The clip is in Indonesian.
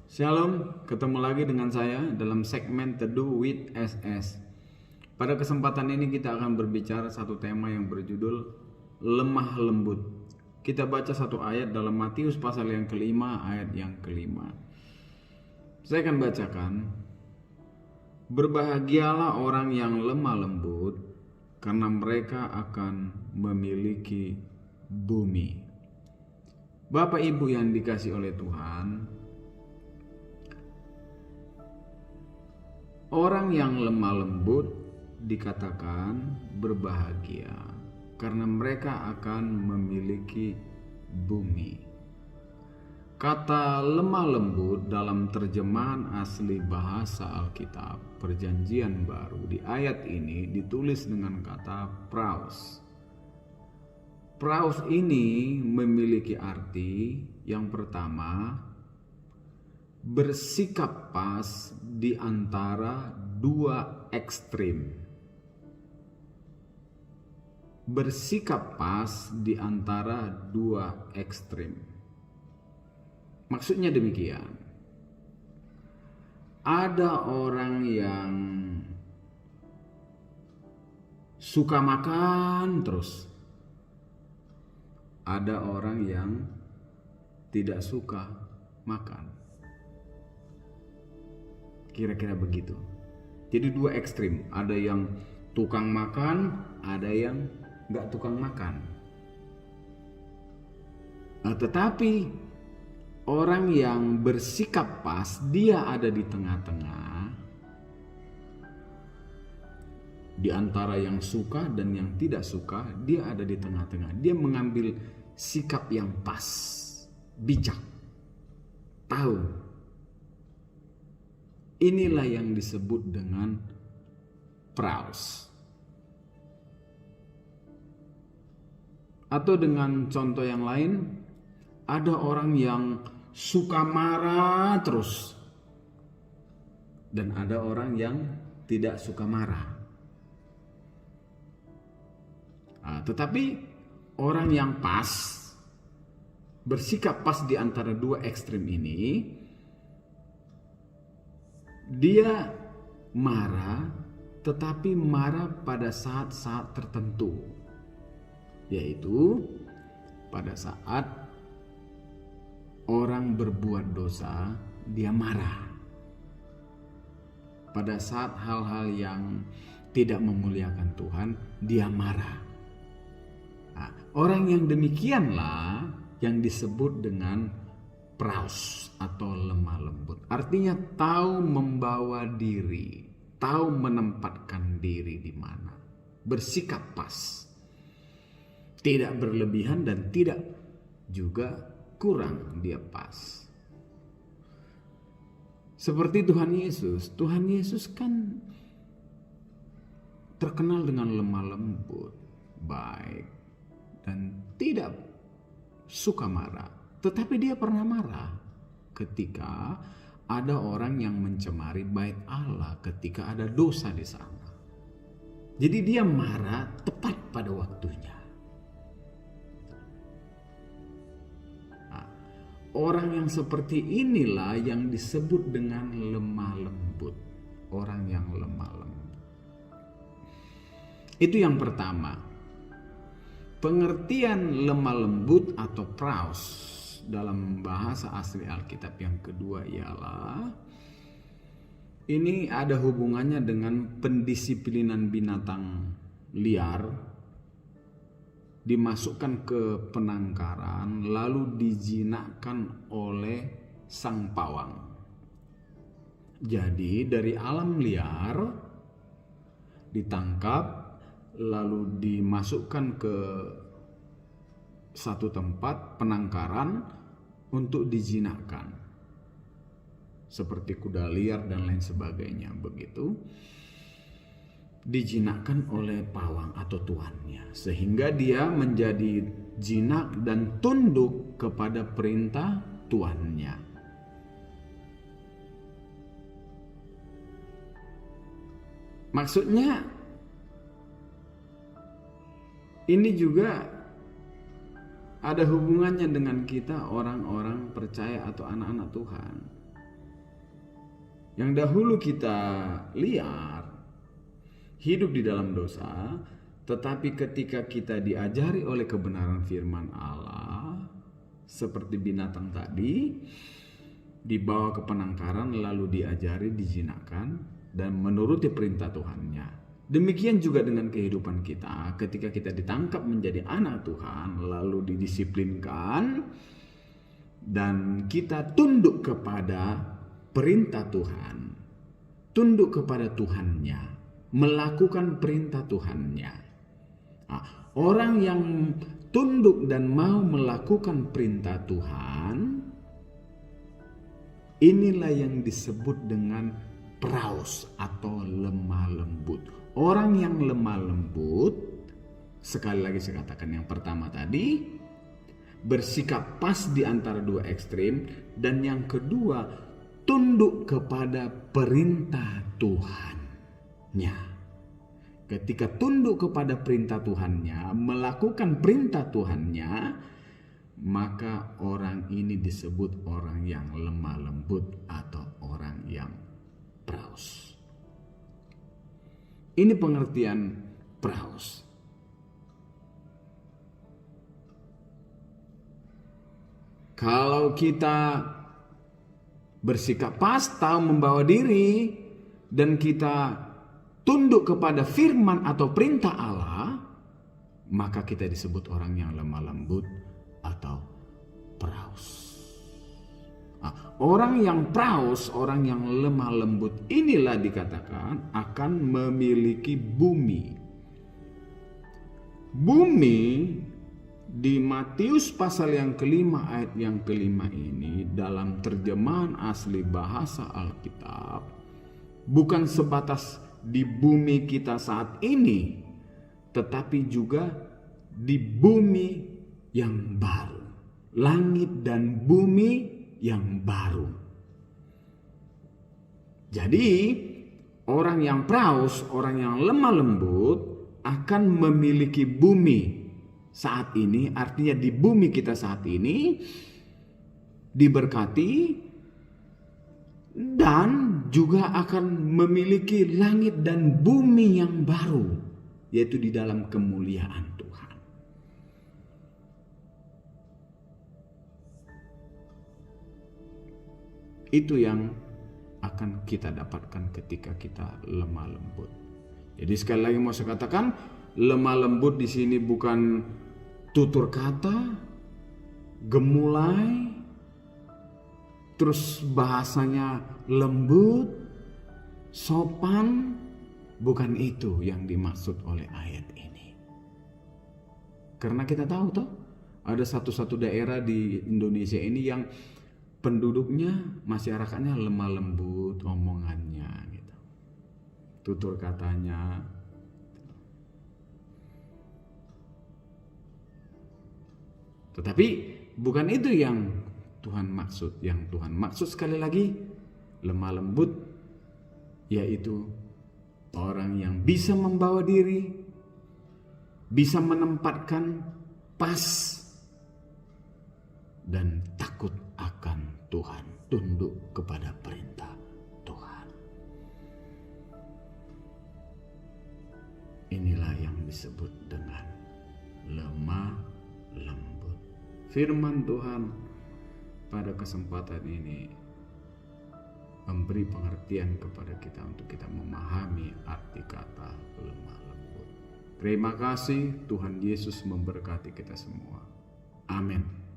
Shalom, ketemu lagi dengan saya dalam segmen Teduh with SS. Pada kesempatan ini kita akan berbicara satu tema yang berjudul lemah lembut. Kita baca satu ayat dalam Matius pasal yang kelima, ayat yang kelima. Saya akan bacakan. Berbahagialah orang yang lemah lembut, karena mereka akan memiliki bumi. Bapak Ibu yang dikasihi oleh Tuhan, orang yang lemah lembut dikatakan berbahagia karena mereka akan memiliki bumi. Kata lemah lembut dalam terjemahan asli bahasa Alkitab Perjanjian Baru di ayat ini ditulis dengan kata praus. Praus ini memiliki arti yang pertama, bersikap pas di antara dua ekstrim. Bersikap pas di antara dua ekstrim. Maksudnya demikian. Ada orang yang suka makan terus. Ada orang yang tidak suka makan. Kira-kira begitu. Jadi dua ekstrim. Ada yang tukang makan, ada yang gak tukang makan. Nah, tetapi orang yang bersikap pas, dia ada di tengah-tengah. Di antara yang suka dan yang tidak suka, dia ada di tengah-tengah. Dia mengambil sikap yang pas, bijak, tahu. Inilah yang disebut dengan praus. Atau dengan contoh yang lain, ada orang yang suka marah terus. Dan ada orang yang tidak suka marah. Nah, tetapi orang yang pas, bersikap pas di antara dua ekstrim ini, dia marah, tetapi marah pada saat-saat tertentu, yaitu pada saat orang berbuat dosa, dia marah. Pada saat hal-hal yang tidak memuliakan Tuhan, dia marah. Nah, orang yang demikianlah yang disebut dengan praus atau lemah lembut. Artinya tahu membawa diri, tahu menempatkan diri di mana, bersikap pas, tidak berlebihan dan tidak juga kurang, dia pas. Seperti Tuhan Yesus kan terkenal dengan lemah lembut, baik, dan tidak suka marah. Tetapi dia pernah marah ketika ada orang yang mencemari bait Allah, ketika ada dosa di sana. Jadi dia marah tepat pada waktunya. Nah, orang yang seperti inilah yang disebut dengan lemah lembut. Orang yang lemah lembut. Itu yang pertama. Pengertian lemah lembut atau praus dalam bahasa asli Alkitab yang kedua ialah ini ada hubungannya dengan pendisiplinan binatang liar, dimasukkan ke penangkaran lalu dijinakkan oleh sang pawang. Jadi dari alam liar ditangkap lalu dimasukkan ke satu tempat penangkaran untuk dijinakkan, seperti kuda liar dan lain sebagainya. Begitu dijinakkan oleh pawang atau tuannya, sehingga dia menjadi jinak dan tunduk kepada perintah tuannya. Maksudnya ini juga ada hubungannya dengan kita orang-orang percaya atau anak-anak Tuhan. Yang dahulu kita liar, hidup di dalam dosa, tetapi ketika kita diajari oleh kebenaran firman Allah, seperti binatang tadi, dibawa ke penangkaran lalu diajari, dijinakkan, dan menuruti perintah Tuhannya. Demikian juga dengan kehidupan kita, ketika kita ditangkap menjadi anak Tuhan, lalu didisiplinkan, dan kita tunduk kepada perintah Tuhan, tunduk kepada Tuhannya, melakukan perintah Tuhannya. Nah, orang yang tunduk dan mau melakukan perintah Tuhan, inilah yang disebut dengan praus atau lemah lembut. Orang yang lemah lembut, sekali lagi saya katakan yang pertama tadi, bersikap pas di antara dua ekstrim, dan yang kedua tunduk kepada perintah Tuhannya. Ketika tunduk kepada perintah Tuhannya, melakukan perintah Tuhannya, maka orang ini disebut orang yang lemah lembut atau orang yang praus. Ini pengertian praus. Kalau kita bersikap pas, tahu membawa diri, dan kita tunduk kepada firman atau perintah Allah, maka kita disebut orang yang lemah lembut atau praus. Orang yang praus, orang yang lemah lembut, inilah dikatakan akan memiliki bumi. Bumi di Matius pasal yang kelima ayat yang kelima ini, dalam terjemahan asli bahasa Alkitab, bukan sebatas di bumi kita saat ini, tetapi juga di bumi yang baru, langit dan bumi yang baru. Jadi orang yang praus, orang yang lemah lembut akan memiliki bumi saat ini, artinya di bumi kita saat ini diberkati, dan juga akan memiliki langit dan bumi yang baru, yaitu di dalam kemuliaan Tuhan. Itu yang akan kita dapatkan ketika kita lemah lembut. Jadi sekali lagi mau saya katakan, lemah lembut di sini bukan tutur kata, gemulai, terus bahasanya lembut, sopan. Bukan itu yang dimaksud oleh ayat ini. Karena kita tahu toh, ada satu daerah di Indonesia ini yang penduduknya, masyarakatnya lemah lembut omongannya gitu. Tutur katanya. Tetapi bukan itu yang Tuhan maksud. Yang Tuhan maksud sekali lagi, lemah lembut yaitu orang yang bisa membawa diri, bisa menempatkan pas, dan takut akan Tuhan, tunduk kepada perintah Tuhan. Inilah yang disebut dengan lemah lembut. Firman Tuhan pada kesempatan ini memberi pengertian kepada kita untuk kita memahami arti kata lemah lembut. Terima kasih, Tuhan Yesus memberkati kita semua. Amin.